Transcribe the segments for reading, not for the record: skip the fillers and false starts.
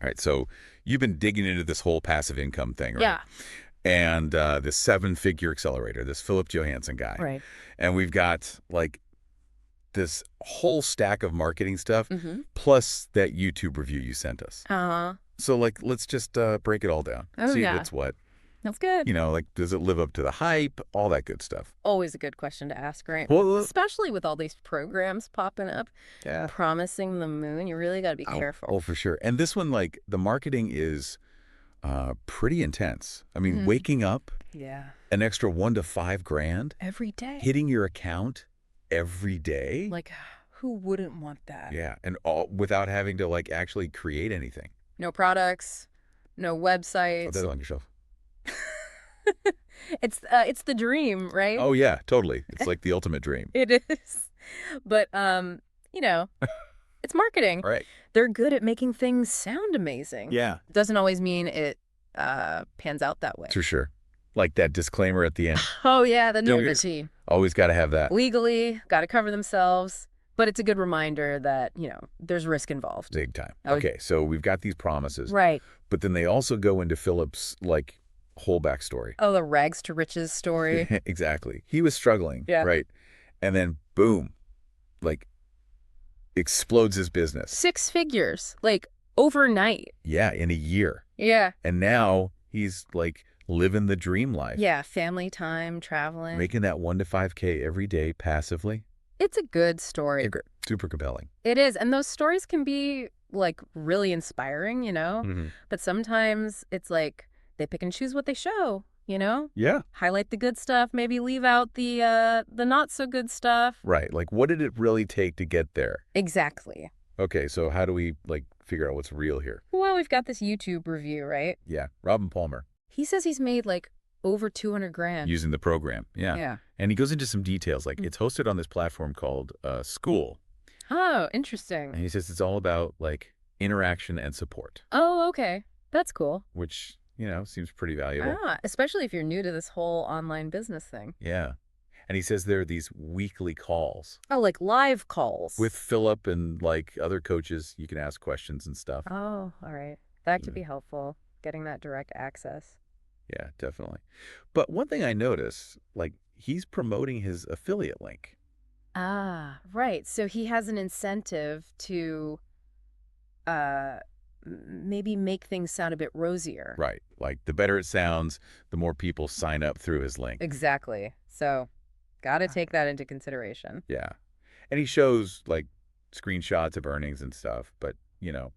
All right, so you've been digging into this whole passive income thing, right? Yeah. And this seven-figure accelerator, this Philip Johansen guy. Right. And we've got like this whole stack of marketing stuff, Mm-hmm. plus that YouTube review you sent us. Uh-huh. So like, let's just break it all down. Oh, See yeah. what's what. That's good. Like, does it live up to the hype? All that good stuff. Always a good question to ask, right? Well, Especially with all these programs popping up, yeah. promising the moon. You really got to be Oh, careful. for sure. And this one, like, the marketing is pretty intense. I mean, Mhm. waking up, Yeah. an extra $1 to $5 grand, Every day. hitting your account every day. Like, who wouldn't want that? Yeah, and all without having to like actually create anything. No products, no Put websites. that on yourself. It's the dream, right? Oh yeah, totally. It's like the ultimate dream. It is. But you know, it's marketing. Right. They're good at making things sound amazing. Yeah, Doesn't always mean it pans out that way. for sure. Like that disclaimer at the end. Oh yeah, the Don't nudity. Always got to have that. Legally, got to cover themselves. But it's a good reminder that, there's risk involved. Big time. Oh, Okay, so we've got these promises. Right. But then they also go into Philip's like whole backstory. Oh, the rags to riches story. Exactly. He was struggling, Yeah. right? And then boom, like explodes his business. 6 figures, like overnight. Yeah, in a year. Yeah. And now he's like living the dream life. Yeah, family time, traveling. Making that 1 to 5K every day passively. It's a good story. Super compelling. It is. And those stories can be like really inspiring, Mm-hmm. But sometimes it's like they pick and choose what they show, Yeah. Highlight the good stuff, maybe leave out the not so good stuff. Right. Like, what did it really take to get there? Exactly. Okay, so how do we like figure out what's real here? Well, we've got this YouTube review, right? Yeah, Robin Palmer He says he's made like over 200 grand. using the program. Yeah. Yeah. And he goes into some details. Like, it's hosted on this platform called School. Oh, And interesting. he says it's all about like interaction and support, Oh, okay. That's cool. which, seems pretty valuable. Especially if you're new to this whole online business thing. Yeah. And he says there are these weekly calls Oh, like live calls. with Philip and like other coaches. You can ask questions and stuff. Oh, all right. That could be helpful, getting that direct access. Yeah, definitely. But one thing I notice, like he's promoting his affiliate link. Ah, right. So he has an incentive to maybe make things sound a bit rosier. Right. Like the better it sounds, the more people sign up through his link. Exactly. So got to take that into consideration. Yeah. And he shows like screenshots of earnings and stuff, but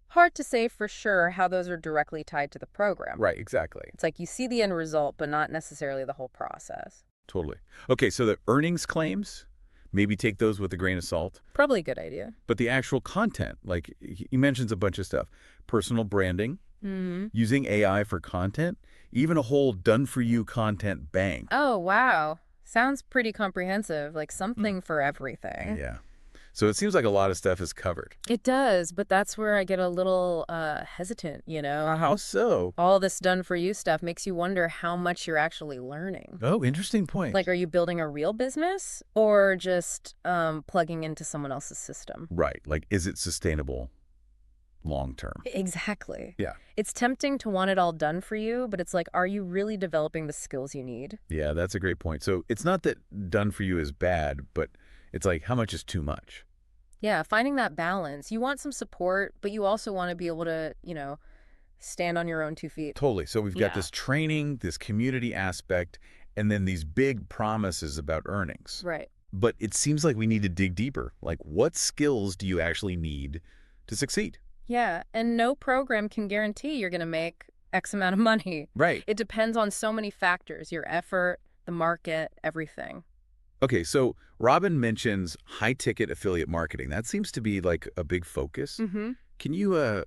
Hard to say for sure how those are directly tied to the program. right, exactly. It's like you see the end result, but not necessarily the whole process. Totally. Okay, so the earnings claims, maybe take those with a grain of salt. Probably a good idea. But the actual content, like he mentions a bunch of stuff. Personal branding, Mm-hmm. using AI for content, even a whole done-for-you content bank. Oh, wow. Sounds pretty comprehensive, like something for everything. Yeah. So it seems like a lot of stuff is covered. It does, but that's where I get a little hesitant, How so? All this done-for-you stuff makes you wonder how much you're actually learning. Oh, interesting point. Like, are you building a real business or just plugging into someone else's system? Right. Like, is it sustainable long term? Exactly. Yeah. It's tempting to want it all done for you, but it's like, are you really developing the skills you need? Yeah, that's a great point. So it's not that done for you is bad, but it's like, how much is too much? Yeah, finding that balance. You want some support, but you also want to be able to, stand on your own 2 feet. Totally. So we've got Yeah. this training, this community aspect, and then these big promises about earnings. Right. But it seems like we need to dig deeper. Like, what skills do you actually need to succeed? Yeah, and no program can guarantee you're going to make X amount of money. Right. It depends on so many factors, your effort, the market, everything. Okay, so Robin mentions high-ticket affiliate marketing. That seems to be like a big focus. Mm-hmm. Can you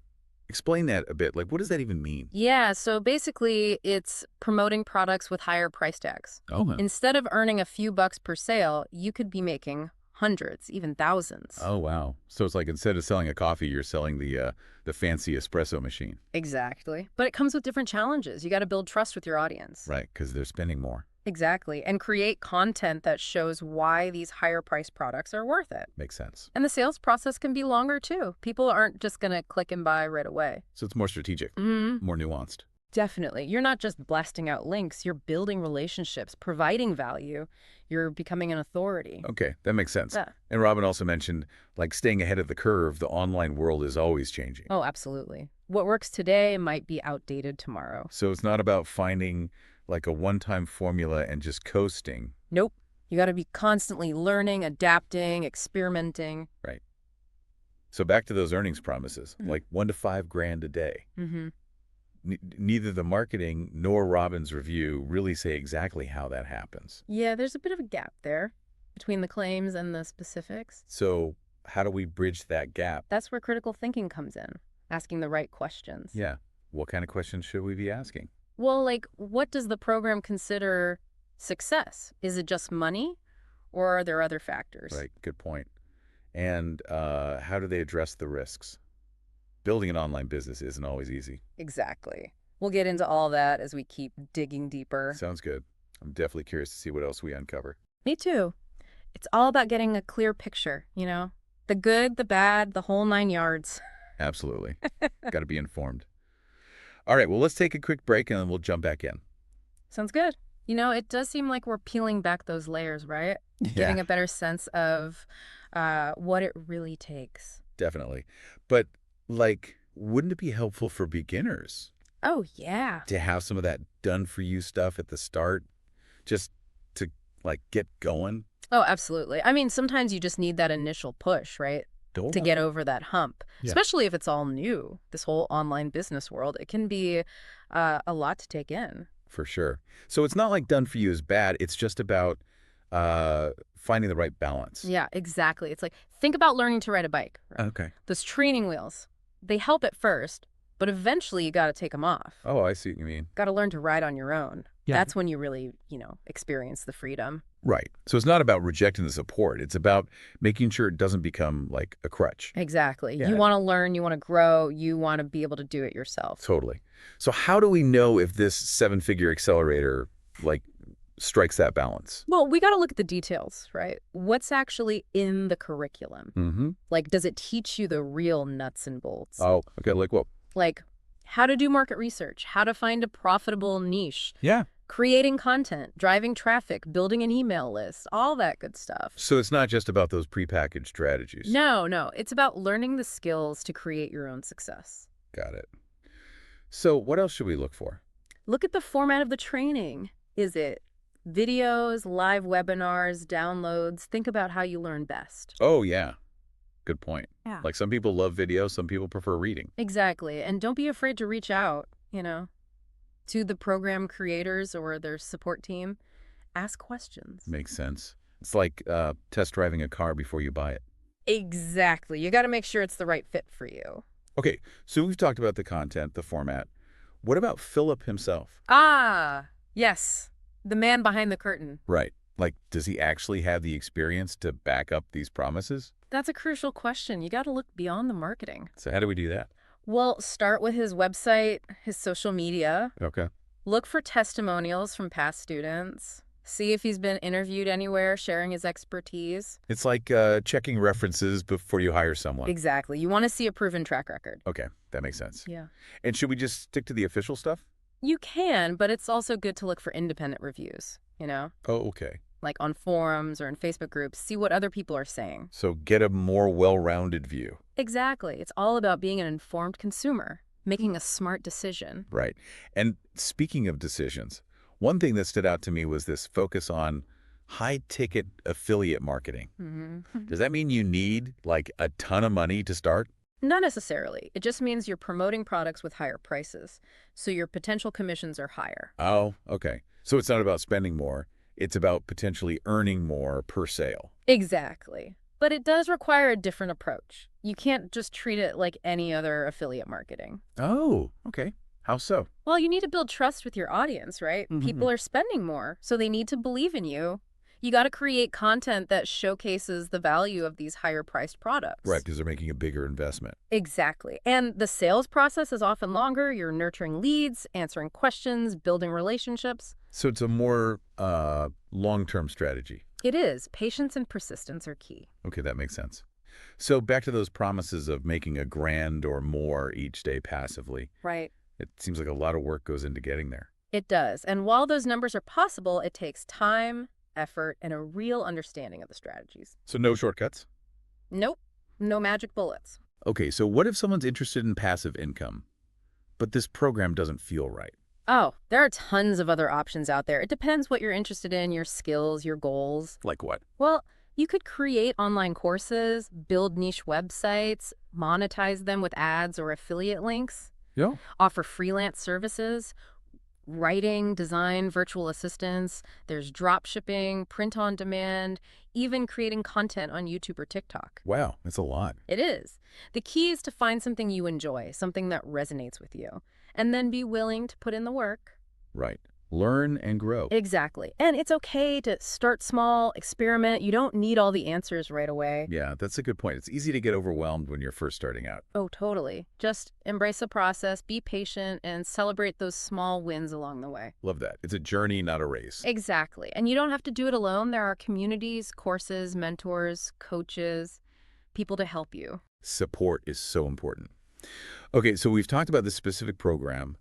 explain that a bit? Like, what does that even mean? Yeah, so basically it's promoting products with higher price tags. Oh, Instead of earning a few bucks per sale, you could be making hundreds, even thousands. oh wow. So it's like instead of selling a coffee, you're selling the fancy espresso machine. Exactly. But it comes with different challenges. You got to build trust with your audience. Right, because they're spending more. Exactly. And create content that shows why these higher priced products are worth it. Makes sense. And the sales process can be longer too. People aren't just going to click and buy right away. So it's more strategic, Mm, more nuanced. definitely. You're not just blasting out links, you're building relationships, providing value. You're becoming an authority. Okay, that makes sense. Yeah. And Robin also mentioned, like, staying ahead of the curve. The online world is always changing. Oh, absolutely. What works today might be outdated tomorrow. So it's not about finding like a one-time formula and just coasting. Nope. You got to be constantly learning, adapting, experimenting. Right. So back to those earnings promises, Mhm. like 1 to 5 grand a day. Mm-hmm. Neither the marketing nor Robin's review really say exactly how that happens. Yeah, there's a bit of a gap there between the claims and the specifics. So how do we bridge that gap? That's where critical thinking comes in, asking the right questions. Yeah. What kind of questions should we be asking? Well, like, what does the program consider success? Is it just money, or are there other factors? Right. Good point. And how do they address the risks? Building an online business isn't always easy. Exactly. We'll get into all that as we keep digging deeper. Sounds good. I'm definitely curious to see what else we uncover. Me too. It's all about getting a clear picture, the good, the bad, the whole 9 yards. Absolutely. Got to be informed. All right, well, let's take a quick break and then we'll jump back in. Sounds good. It does seem like we're peeling back those layers, right? Getting a better sense of what it really takes. Definitely. But, like, wouldn't it be helpful for beginners Oh, yeah. to have some of that done-for-you stuff at the start, just to, like, get going? Oh, absolutely. I mean, sometimes you just need that initial push, right? To get over that hump, Yeah. especially if it's all new. This whole online business world, it can be a lot to take in. For sure. So it's not like done-for-you is bad. It's just about finding the right balance. Yeah, exactly. It's like, think about learning to ride a bike. Right? Okay. Those training wheels, they help at first, but eventually you got to take them off. Oh, I see what you mean. Got to learn to ride on your own. Yeah. That's when you really, experience the freedom. Right. So it's not about rejecting the support. It's about making sure it doesn't become like a crutch. Exactly. Yeah. You want to learn, you want to grow, you want to be able to do it yourself. Totally. So how do we know if this seven-figure accelerator, like, strikes that balance? Well, we got to look at the details, right? What's actually in the curriculum? Mm-hmm. Like, does it teach you the real nuts and bolts? Oh, okay. Like what? Like, how to do market research, how to find a profitable niche, Yeah. creating content, driving traffic, building an email list, all that good stuff. So it's not just about those prepackaged strategies. No. It's about learning the skills to create your own success. Got it. So what else should we look for? Look at the format of the training. Is it videos, live webinars, downloads? Think about how you learn best. Oh, yeah. Good point. Yeah. Like, some people love video, some people prefer reading. Exactly. And don't be afraid to reach out, to the program creators or their support team. Ask questions. Makes sense. It's like test driving a car before you buy it. Exactly. You got to make sure it's the right fit for you. Okay, so we've talked about the content, the format. What about Philip himself? Ah, yes. The man behind the curtain. Right. Like, does he actually have the experience to back up these promises? That's a crucial question. You got to look beyond the marketing. So how do we do that? Well, start with his website, his social media. Okay. Look for testimonials from past students. See if he's been interviewed anywhere, sharing his expertise. It's like checking references before you hire someone. Exactly. You want to see a proven track record. Okay, that makes sense. Yeah. And should we just stick to the official stuff? You can, but it's also good to look for independent reviews, Oh, okay. like on forums or in Facebook groups. See what other people are saying. So get a more well-rounded view. Exactly. It's all about being an informed consumer, making a smart decision. Right. And speaking of decisions, one thing that stood out to me was this focus on high-ticket affiliate marketing. Mm-hmm. Does that mean you need, like, a ton of money to start? Not necessarily. It just means you're promoting products with higher prices, so your potential commissions are higher. Oh, okay. So it's not about spending more. It's about potentially earning more per sale. Exactly. But it does require a different approach. You can't just treat it like any other affiliate marketing. Oh, okay. How so? Well, you need to build trust with your audience, right? Mhm. People are spending more, so they need to believe in you. You got to create content that showcases the value of these higher priced products. Right, because they're making a bigger investment. Exactly. And the sales process is often longer. You're nurturing leads, answering questions, building relationships. So it's a more long-term strategy. It is. Patience and persistence are key. Okay, that makes sense. So back to those promises of making a grand or more each day passively. Right. It seems like a lot of work goes into getting there. It does. And while those numbers are possible, it takes time, effort, and a real understanding of the strategies. So no shortcuts? Nope. No magic bullets. Okay, so what if someone's interested in passive income, but this program doesn't feel right? Oh, there are tons of other options out there. It depends what you're interested in, your skills, your goals. Like what? Well, you could create online courses, build niche websites, monetize them with ads or affiliate links, Yeah. offer freelance services, writing, design, virtual assistants. There's drop shipping, print on demand, even creating content on YouTube or TikTok. Wow, that's a lot. It is. The key is to find something you enjoy, something that resonates with you, and then be willing to put in the work. Right. Learn and grow. Exactly. And it's okay to start small, experiment. You don't need all the answers right away. Yeah, that's a good point. It's easy to get overwhelmed when you're first starting out. Oh, totally. Just embrace the process, be patient, and celebrate those small wins along the way. Love that. It's a journey, not a race. Exactly. And you don't have to do it alone. There are communities, courses, mentors, coaches, people to help you. Support is so important. Okay, so we've talked about this specific program,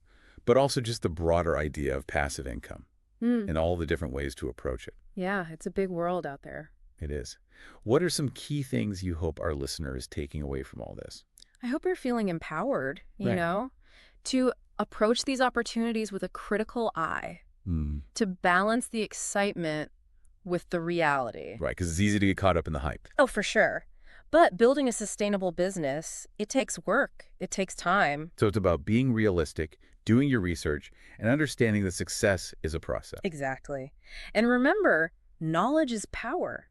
but also just the broader idea of passive income and all the different ways to approach it. Yeah, it's a big world out there. It is. What are some key things you hope our listener is taking away from all this? I hope you're feeling empowered, Right. to approach these opportunities with a critical eye, to balance the excitement with the reality. Right, because it's easy to get caught up in the hype. Oh, for sure. But building a sustainable business, it takes work. It takes time. So it's about being realistic, doing your research, and understanding that success is a process. Exactly. And remember, knowledge is power.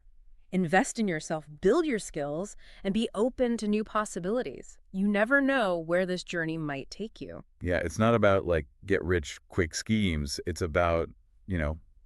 Invest in yourself, build your skills, and be open to new possibilities. You never know where this journey might take you. Yeah, it's not about like get rich quick schemes. It's about,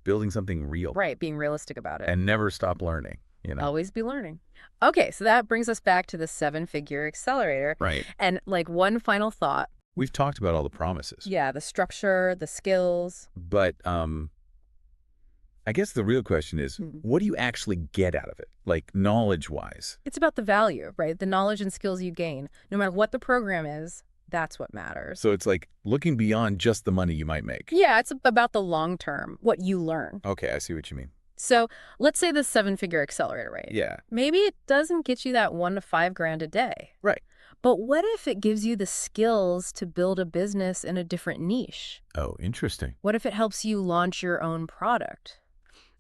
building something real. Right, being realistic about it. And never stop learning. Always be learning. Okay, so that brings us back to the seven-figure accelerator. Right. And one final thought. We've talked about all the promises. Yeah, the structure, the skills. But I guess the real question is, what do you actually get out of it? Like knowledge-wise? It's about the value, right? The knowledge and skills you gain. No matter what the program is, that's what matters. So it's like looking beyond just the money you might make. Yeah, it's about the long term, what you learn. Okay, I see what you mean. So let's say the seven-figure accelerator, right? Yeah. Maybe it doesn't get you that $1 to $5 grand a day. Right. But what if it gives you the skills to build a business in a different niche? Oh, interesting. What if it helps you launch your own product?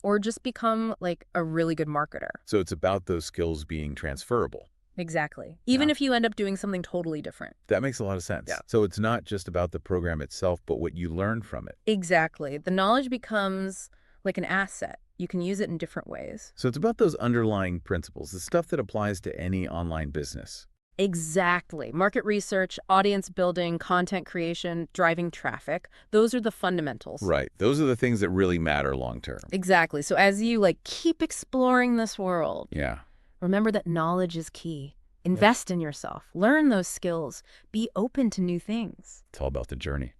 Or just become like a really good marketer? So it's about those skills being transferable. Exactly. Even if you end up doing something totally different. That makes a lot of sense. Yeah. So it's not just about the program itself, but what you learn from it. Exactly. The knowledge becomes like an asset. You can use it in different ways. So it's about those underlying principles, the stuff that applies to any online business. Exactly. Market research, audience building, content creation, driving traffic. Those are the fundamentals. Right. Those are the things that really matter long term. Exactly. So as you keep exploring this world, Yeah. remember that knowledge is key. Invest in yourself. Learn those skills. Be open to new things. It's all about the journey.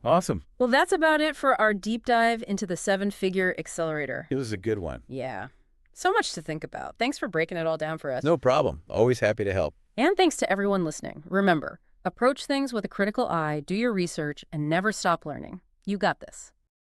Awesome. Well, that's about it for our deep dive into the seven-figure accelerator. It was a good one. Yeah. So much to think about. Thanks for breaking it all down for us. No problem. Always happy to help. And thanks to everyone listening. Remember, approach things with a critical eye, do your research, and never stop learning. You got this.